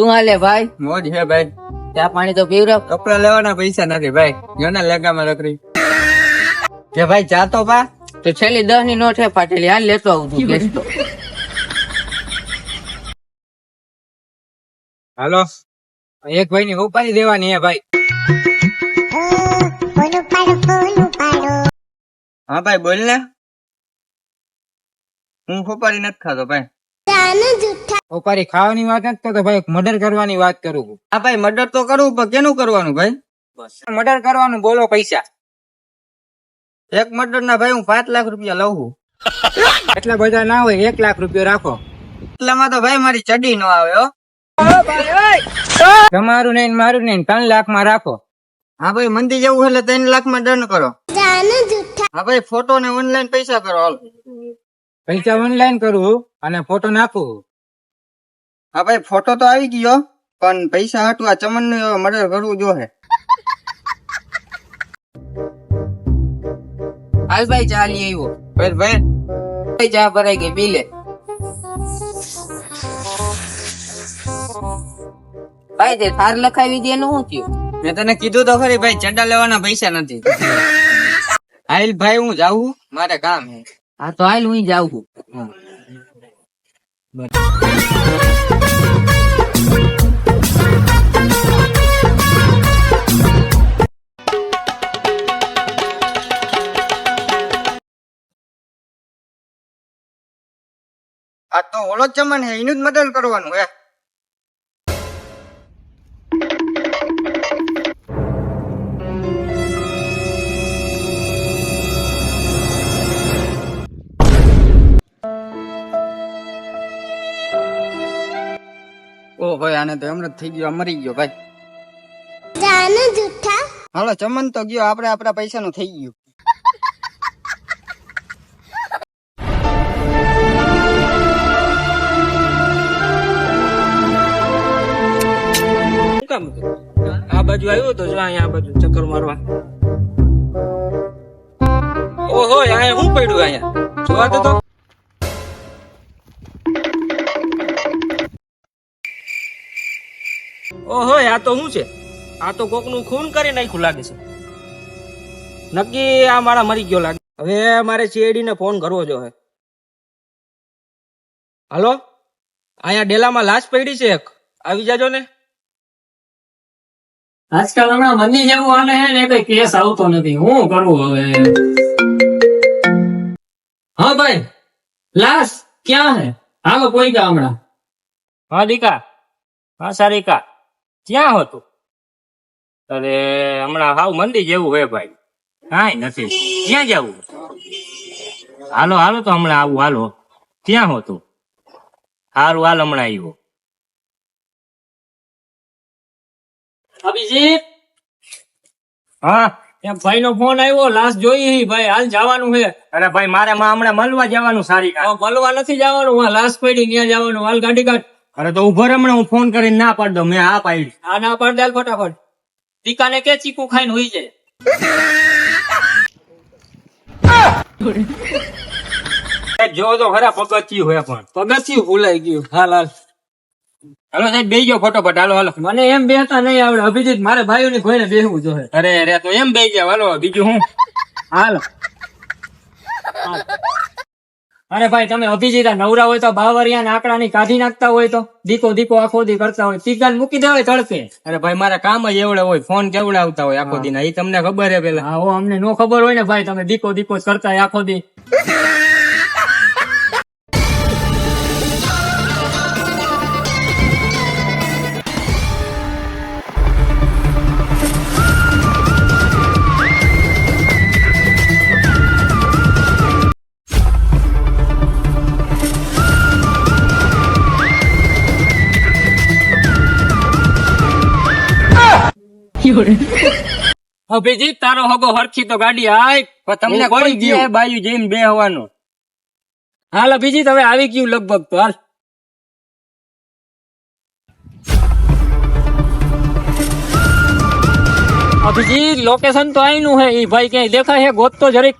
શું હાલે ભાઈ? મોજ હે ભાઈ. ચા પાણી તો પીવરાવ. કપડા લેવાના પૈસા નથી ભાઈ. જોના લેગામાં રખડી. કે ભાઈ ચા તો પા. તો છેલ્લી 10 ની નોટ હે ફાટેલી, હાલ લેતો આવું તું કેસ તો. હાલો. એક ભાઈ ની ઉપાડી દેવાની હે ભાઈ. હા ભાઈ બોલ ને. હું ખોપારી નથી ખાતો ભાઈ. ખોપારી ખાવાની વાત નથી કરતો ભાઈ, મર્ડર કરવાની વાત કરું છું. હા ભાઈ મર્ડર તો કરવું, પણ કેનું કરવાનું ભાઈ? મર્ડર કરવાનું, બોલો પૈસા. એક મર્ડર ના ભાઈ હું 5 લાખ રૂપિયા લઉં છું. એટલા બધા ના હોય, 1 લાખ રૂપિયા રાખો. એટલામાં તો ભાઈ મારી ચડી નો આવે હો. તમારું નહીં મારું નહીં, 3 લાખ માં રાખો. હા ભાઈ મંદી જવું એટલે 3 લાખ માં ડન કરો. હા ભાઈ ફોટો ને ઓનલાઈન પૈસા કરો. હાલ પૈસા ઓનલાઈન કરું અને ફોટો નાખું. હા ભાઈ ફોટો તો આવી ગયો, પણ પૈસા હાટું આ ચમન નું મર્ડર કરવું જોહે. હાલ ભાઈ ચા લઈ આવ્યો. ભાઈ ભાઈ ભાઈ ચા ભરાઈ ગઈ, પી લે. ભાઈ તે થાર લખાવી દે એનું શું થયું? મેં તને કીધું તો ખરી ભાઈ, ચંડા લેવાના પૈસા નથી. હાલ ભાઈ હું જાઉં, મારે કામ હે. હા તો હાલ હું જાઉં છું. આ તો ઓલો જ ચમન હે, એનું જ મદદ કરવાનું હે. ઓ ભાઈ આને તો એમ જ થઈ ગયો, મરી ગયો ભાઈ. હાલો ચમન તો ગયો, આપણે આપણા પૈસા નું થઈ ગયું. આ બાજુ આવ્યો તો અહીંયા આ બાજુ ચક્કર મારવા. ઓહો અહીંયા શું પડ્યું? અહીંયા જોવા દે તો. ઓહો આ તો શું છે? આ તો કોક નું ખૂન કરી નાખ્યું લાગે છે. નક્કી આ મારા મરી ગયો લાગે. હવે મારે સીઆઈડી ને ફોન કરવો જોઈએ. હાલો, અહીંયા ડેલામાં લાશ પડી છે એક, આવી જાજો ને. આજકાલ હમણાં મંદી જેવું હાલે છે ને, કઈ કેસ આવતો નથી. હું કરવું હવે? હા ભાઈ લાશ ક્યાં હે? હાલો કોઈ ગયા હમણાં. હા દીકા, હા સારિકા, ક્યાં હતું? અરે હમણાં હાવ મંદી જેવું હે ભાઈ, કાંઈ નથી. ક્યાં જવું? હાલો હાલો તો હમણાં આવું. હાલો ક્યાં હતું? સારું હાલ હમણાં આવ્યો. અભિજીત, હા એક ભાઈ નો ફોન આવ્યો, લાશ જોઈ ભાઈ, હાલ જવાનું છે. અરે ભાઈ મારે હમણાં મળવા જવાનું સારિકા. મળવા નથી જવાનું, લાશ પડી ત્યાં જવાનું. હાલ ગાડી કાઢ. અરે તો ઉભો રે, હમણાં હું ફોન કરીને ના પાડ દઉં. મેં હા પાડી. આ ના પાડ દે ફટાફટ. દીકાને કે ચીકુ ખાઈને હોઈ જાય. જો તો ખરા પગથિયું હોય, પણ પગથિયું ભૂલાઈ ગયું. હાલ હાલ હાલો સાહેબ બેહી ગયો ફટોફટ. હાલો હાલો. મને એમ બેહતા નહીં આવડે અભિજીત, મારે ભાઈઓ ની કોઈને બેહવું જોઈએ. અરે અરે તો એમ બેહી જાવ. હાલો બીજું હું. હાલ અરે ભાઈ તમે અભિજીત નવરા હોય તો બાવરિયા આંકડા ની કાઢી નાખતા હોય તો દીકો દીકો આખો દી કરતા હોય, તીગાન મૂકી દેવાય તડકે. અરે ભાઈ મારા કામ જ એવડે હોય, ફોન કેવડે આવતા હોય આખો દી ના, એ તમને ખબર હે પેલા. હા અમને નો ખબર હોય ને ભાઈ, તમે દીકો દીકો જ કરતા હોય આખો દી. અભિજીત તારો હગો હરખી તો ગાડી આય, પણ તમને પડી કોઈ ગયું બાજુ જઈને બેહવાનું. હાલ અભિજીત હવે આવી ગયું લગભગ તો. હાલ અભિજીત લોકેશન તો આઈનું હે, ઈ ભાઈ ક્યાંય દેખાય હે? ગોત તો જરીક.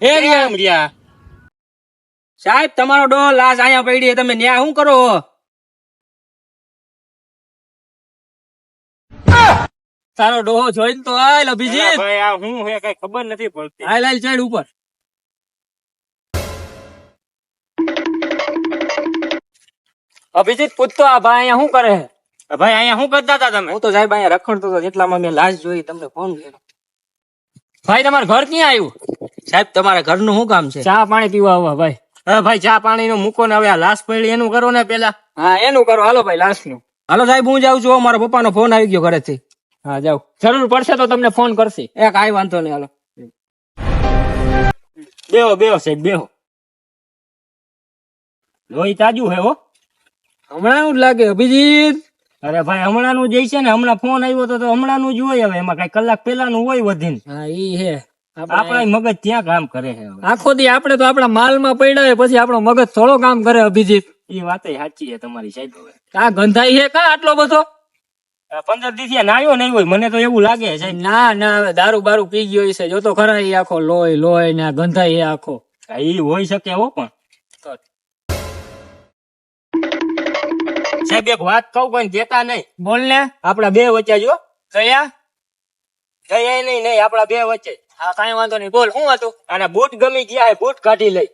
એ રહ્યા. સાહેબ તમારો ડો લાશ અહીંયા પડી તમે ન્યા શું કરો તારો ડોહો જોઈને તો હાલ અભિજીત ભાઈ આ હું હે કઈ ખબર નથી પડતી. હાલ હાલ ચડ ઉપર અભિજીત પૂછતો આ ભાઈ અહીંયા શું કરે છે ભાઈ અહીંયા શું કરતા હતા તમે? હું તો સાહેબ અહીંયા રખડતો હતો એટલામાં મેં લાશ જોઈ તમને ફોન કર્યો ભાઈ તમારું ઘર ક્યાં આવ્યું સાહેબ તમારા ઘરનું શું કામ છે? ચા પાણી પીવા આવવા ભાઈ હવે ભાઈ ચા પાણી નું મૂકો ને હવે આ લાશ પડી એનું કરો ને પેલા. હા એનું કરો હાલો ભાઈ લાશ નું હાલો સાહેબ હું જાઉં છું મારા પપ્પાનો ફોન આવી ગયો ઘરેથી. હા જાઓ જરૂર પડશે તો તમને ફોન કરશે કાંઈ વાંધો નહીં હાલો. બેહો બેહો સાહેબ બેહો. લોહી તાજું હે હો. હમણાં જ લાગે અભિજીત અરે ભાઈ હમણાં નું જે છે ને હમણાં ફોન આવ્યો તો હમણાં નું જ હોય. હવે એમાં કઈ કલાક પેલા નું હોય વધીને. હા ઈ હે આપણા મગજ ત્યાં કામ કરે છે હવે. આખો દી આપણે તો આપણા માલમાં પડ્યા હોય પછી આપણો મગજ થોડો કામ કરે અભિજીત એ વાત સાચી છે તમારી સાહેબ. હવે આ ગંધાઈ હે કા આટલો બધો 15 દિવસ નાયો નહીં હોય મને તો એવું લાગે છે સાહેબ. ના ના હવે દારૂ બારૂ પી ગયો છે જોતો ખરા ઈ આખો લોહી લોહી ને આ ગંધાઈ હે આખો એ હોય શકે હો પણ સાહેબ એક વાત કહું કોઈ કેતા નહીં. બોલ ને આપડા બે વચ્ચે જો કયા જયા નહીં નહીં આપડા બે વચ્ચે. હા કઈ વાંધો નહીં બોલ શું હતું અને બૂટ ગમી ગયા હે બૂટ કાઢી લઈ.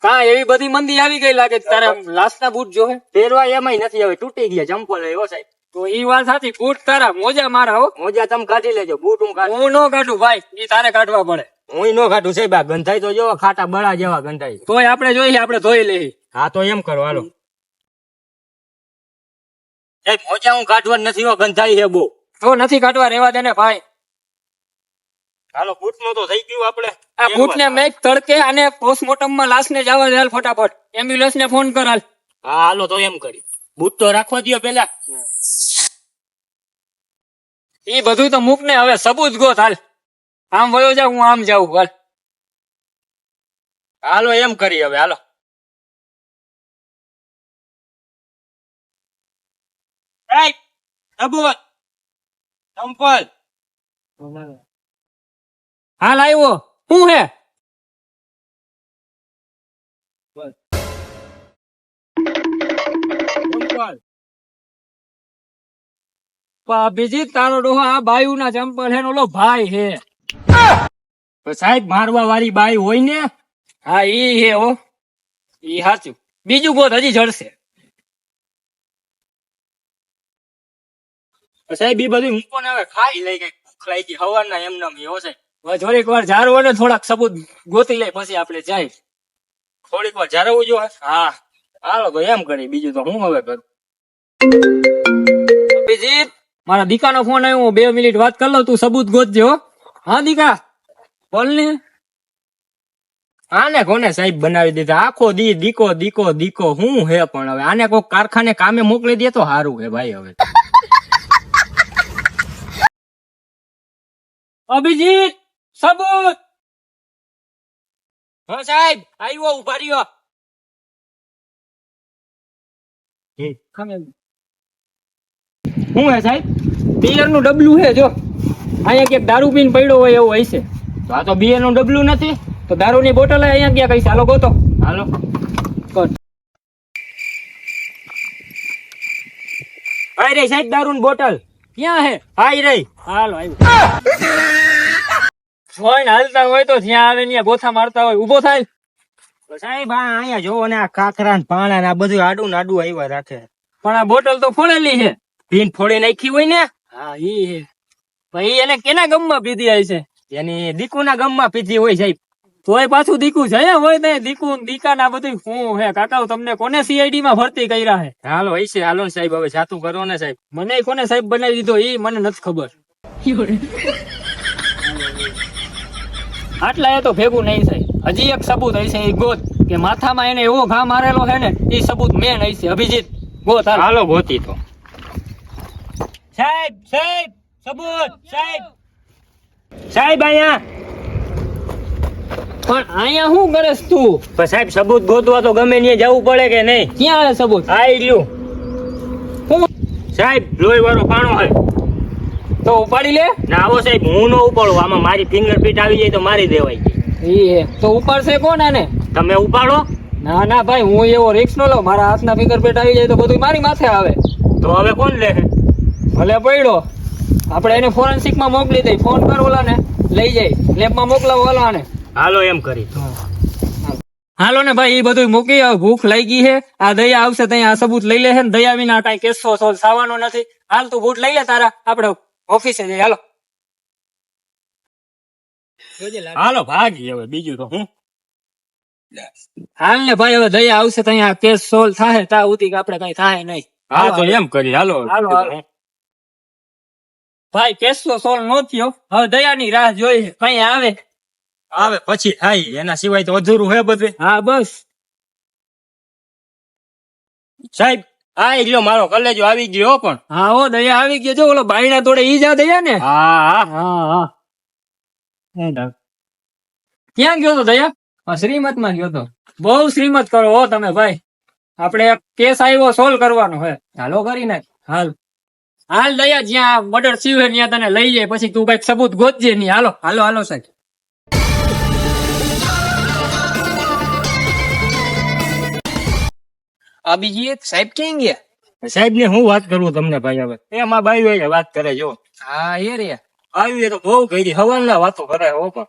કા એવી બધી મંદી આવી ગઈ લાગે છે તારા લાશના બૂટ જોહે પહેરવા એમાંય નથી હવે તૂટી ગયા ચંપલ હો સાહેબ. તો ઈ વાત સાચી બૂટ તારા મોજા મારા હો મોજા તમે કાઢી લેજો બૂટ હું કાઢું. હું નો કાઢું ભાઈ ઈ તારે કાઢવા પડે હું નો કાઢું સાહેબ. આ ગંધાઈ તો જો ખાટા બળા જેવા ગંધાઈ. તોય આપણે જોઈએ આપણે ધોઈ લઈએ હા તો એમ કરો હાલો સાહેબ. મોજા હું કાઢવા નથી હો ગંધાઈ હે બહુ. તો નથી કાઢવા રેવા દે ને ભાઈ હાલો બૂટ નો તો થઈ ગયું આપડે. આ બૂટ ને મેક તડકે અને પોસ્ટમોર્ટમ માં લાશ ને જવા દે હાલ ફટાફટ એમ્બ્યુલન્સ ને ફોન કર હાલ હા હાલો તો એમ કરી બૂટ તો રાખવા દો પેલા. ઈ બધું તો મૂક ને હવે સબૂત ગોત હાલ આમ વયો જા હું આમ જાઉં હાલ હાલો એમ કરી હવે હાલો. ચંપલ હાલ આવ્યો શું હે અભિજીત તારો ડોહો આ બાયુ ના ચંપલ હે ને ઓલો ભાઈ હે સાહેબ મારવા વાળી બાઈ હોય ને. હા ઈ હે હો ઈ સાચું બીજું ગોત હજી જડશે સાહેબ એ બધું મૂકો ને હવે ખાઈ લઈ ગઈ ભૂખ લાગી હવારના એમ નામ હો સાહેબ. હવે થોડીક વાર જારવો ને થોડાક સબૂત ગોતી લે પછી આપણે જાય થોડીક વાર જરવું જો. હા હાલો તો એમ કરી બીજું તો હું હવે કરું. અભિજીત મારા દીકાનો ફોન આવ્યો 2 મિનિટ વાત કરી લઉં તું સબૂત ગોતજો હો. હા દીકા બોલ ને આને કોને સાહેબ બનાવી દીધા આખો દી દીકો દીકો દીકો હું હે પણ હવે આને કોઈક કારખાને કામે મોકલી દે તો સારું હે ભાઈ. હવે અભિજીત સબૂત હા સાહેબ આવ્યો ઉભા રહ્યો. શું હે સાહેબ બિયર નું ડબલું હે જો અહીંયા ક્યાંક દારૂ પીને પડ્યો હોય એવું હશે તો આ તો બિયર નું ડબલું નથી. તો દારૂ ની બોટલ અહીંયા ક્યાં કઈ ચાલો ગોતો હાલો આઈ રહી સાહેબ દારૂ ની બોટલ ક્યાં હે આઈ રહી. હાલો આવ્યું હાલતા હોય તો જ્યાં આવે ત્યાં ગોથા મારતા હોય ઉભો થાય તો સાહેબ અહીંયા જોવો ને આ કાકરા ને પાણા ને આ બધું આડું ને આડું આવ્યા રાખે. પણ આ બોટલ તો ફોડેલી છે પીન ફોડી નાખી હોય ને. હા ઈ હે ભાઈ એને કેના ગમમાં પીધી આવી છે એની દીકુ ના ગમમાં પીધી હોય સાહેબ. તોય પાછું દીકુ છે હોય ને દીકુ દીકા ના બધું શું હે કાકા તમને કોને સીઆઈડી માં ભરતી કર્યા હે હાલો હશે હાલો ને સાહેબ હવે જાતું કરો ને સાહેબ. મને કોને સાહેબ બનાવી દીધો ઈ મને નથી ખબર આટલા એ તો ભેગું નહીં થાય હજી એક સબૂત હશે એ ગોત કે માથામાં એને એવો ઘા મારેલો છે ને એ સબૂત મેન હશે અભિજીત ગોત હાલ. હાલો ગોતી તો સાહેબ સાહેબ સબૂત સાહેબ સાહેબ અહીંયા પણ અહીંયા શું કરેસ તું પણ સાહેબ સબૂત ગોતવા તો ગમે ત્યાં જવું પડે કે નહીં. ક્યાં હે સબૂત આઈ લ્યું સાહેબ લોહી વાળો પાણો હે તો ઉપાડી લે ના આવો સાહેબ હું નો ઉપાડું આમાં મારી ફિંગરપ્રિન્ટ આવી જાય તો મારી દેવાય. ઈ હે તો ઉપાડશે કોણ આને તમે ઉપાડો. ના ના ભાઈ, હું એવો રિક્સ નો લઉં. મારા હાથના ફિંગરપ્રિન્ટ આવી જાય તો બધું મારી માથે આવે. તો હવે કોણ લે? ભલે પડ્યો, આપણે એને ફોરેન્સિક માં મોકલી દઈ. ફોન કર ઓલા ને, લઈ જાય લેબમાં મોકલાવો ઓલા ને. હાલો એમ કરી. હાલો ને ભાઈ, એ બધું મૂકી. હવે ભૂખ લાગી છે. આ દયા આવશે ત્યાં આ સબૂત લઈ લે છે ને દયા વિના કઈ કેસો સોલ્વ થવાનો નથી. હાલ તું બૂટ લઈ લે તારા, આપણે ઓફિસે જઈએ. હાલો હાલો ભાગી હવે, બીજું તો હું. હાલ ને ભાઈ, હવે દયા આવશે ત્યાં આ કેસ સોલ્વ થાય ત્યાં સુધી આપણે કઈ થાય નહીં. હા તો એમ કરી. હાલો હાલો હાલો ભાઈ, કેસ તો સોલ્વ નો થયો. હવે દયાની રાહ જોઈએ, કઈ આવે આવે પછી થાય, એના સિવાય તો અધૂરું હે બધું. હા બસ. સાહેબ આ રહ્યો મારો કલેજો આવી ગયો પણ. હા હો, દયા આવી ગયો. જો ઓલો બાયણા તોડે ઈ જા દયા ને. હા હા હા. ક્યાં ગયો તો દયા? શ્રીમત માં ગયો તો. બહુ શ્રીમત કરો હો તમે ભાઈ. આપણે એક કેસ આવ્યો સોલ્વ કરવાનો હે. હાલો કરી નાખ. હાલ હાલ દયા, જ્યાં મર્ડર થયું છે ત્યાં તને લઈ જાય. પછી તું કઈક સબૂત ગોતજે નહીં. હાલો હાલો હાલો સાહેબ. આ બીજી એક સાહેબ ક્યાં ગયા? સાહેબ ને હું વાત કરું તમને ભાઈ. હવે એમાં બાઈ વાત કરે જો. હા એ રે. આવી તો બહુ કરી હવાના વાતો કરે હો. પણ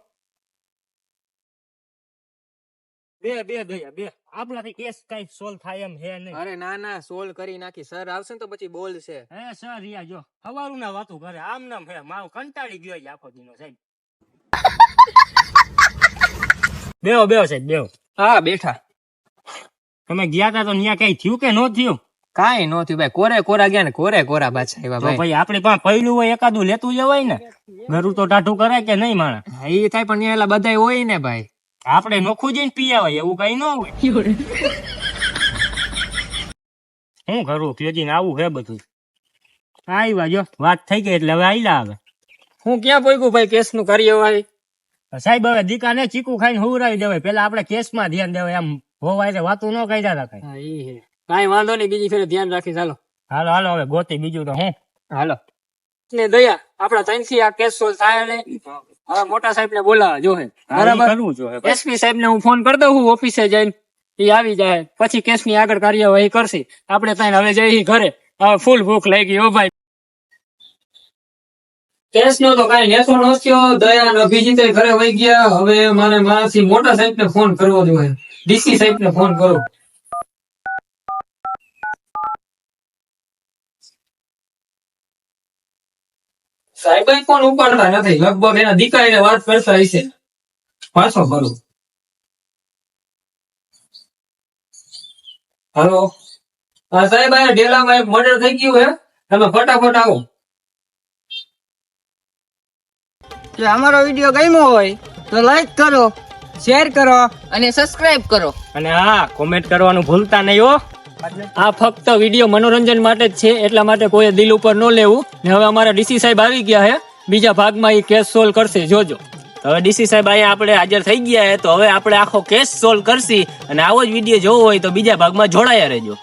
બે દયા બે આપણાથી કેસ કઈ સોલ્વ થાય એમ હે નહીં. અરે ના ના, સોલ્વ કરી નાખી. સર આવશે ને તો પછી બોલશે. હે સર રિયા જો હવારું ના વાતો કરે આમ નામ હે. માવ કંટાળી ગયો છે આખો દીનો સાહેબ. બેહો બેહો સાહેબ બેહો. હા બેઠા. તમે ગયા તા તો ન્યા કઈ થયું કે ન થયું? કાઈ નો થયું ભાઈ. કોરે કોરા ગયા ને કોરે કોરા પાછા આવ્યા તો ભાઈ. ભાઈ આપડે પણ પહેલું હોય એકાદું લેતું જવાય ને. ઘરું તો ટાઢું કરાય કે નહીં માણસ? હા, એ થાય પણ એલા બધા હોય ને ભાઈ. આપડે નોખું જઈને પી આવાય એવું કઈ ન હોય. શું કરું ફ્યોજીને આવું હે બધું. આવ્યા જો વાત થઈ ગઈ એટલે હવે આયલા આવે. હું ક્યાં પોઈગું ભાઈ કેસ નું કાર્યવાહી? સાહેબ હવે દીકાને ચીકુ ખાઈને હુવરાવી દેવાય. પેલા આપડે કેસમાં ધ્યાન દેવાય. એમ હોવાય વાતું ન કર્યા હતા કઈ. હા એ હે. કાઈ વાંધો નહીં, બીજી ફેરે ધ્યાન રાખી. ચાલો હાલો હાલો હવે ગોતી બીજું તો હું. હાલો ને દયા, આપડા ત્યાંથી આ કેસ સોલ્વ થાય ને હવે મોટા સાહેબ ને બોલાવા જો હે. બરાબર. કરવું જોઈએ. એસપી સાહેબ ને હું ફોન કરી દઉં હું ઓફિસે જઈને. એ આવી જાય પછી કેસ ની આગળ કાર્યવાહી કરશે. આપણે ત્યાં હવે જઈ ઘરે. હવે ફૂલ ભૂખ લાગી હો ભાઈ. કેસ નો તો કઈ નેસો નો થયો. દયા અને અભિજીત ઘરે વહી ગયા. હવે મારે મારાથી મોટા સાહેબ ને ફોન કરવો જોઈએ. ડીસી સાહેબ ને ફોન કરો. સાહેબ ફોન ઉપાડતા નથી. લગભગ એના દીકરાને વાત કરતા હશે. પાછો કરું. હાલો હા સાહેબ, આ ડેલામાં એક મર્ડર થઈ ગયું હે. તમે ફટાફટ આવો. જો અમારો વિડીયો ગમ્યો હોય તો લાઈક કરો, શેર કરો અને સબસ્ક્રાઇબ કરો. અને હા કોમેન્ટ કરવાનું ભૂલતા નહીં હો. આ ફક્ત વિડીયો મનોરંજન માટે જ છે, એટલા માટે કોઈ દિલ ઉપર ન લેવું. ને હવે અમારા ડીસી સાહેબ આવી ગયા છે. બીજા ભાગમાં એ કેસ સોલ્વ કરશે, જોજો. હવે ડીસી સાહેબ અહીંયા આપણે હાજર થઈ ગયા હે તો હવે આપણે આખો કેસ સોલ્વ કરશી. અને આવો જ વિડીયો જોવો હોય તો બીજા ભાગમાં જોડાયા રહેજો.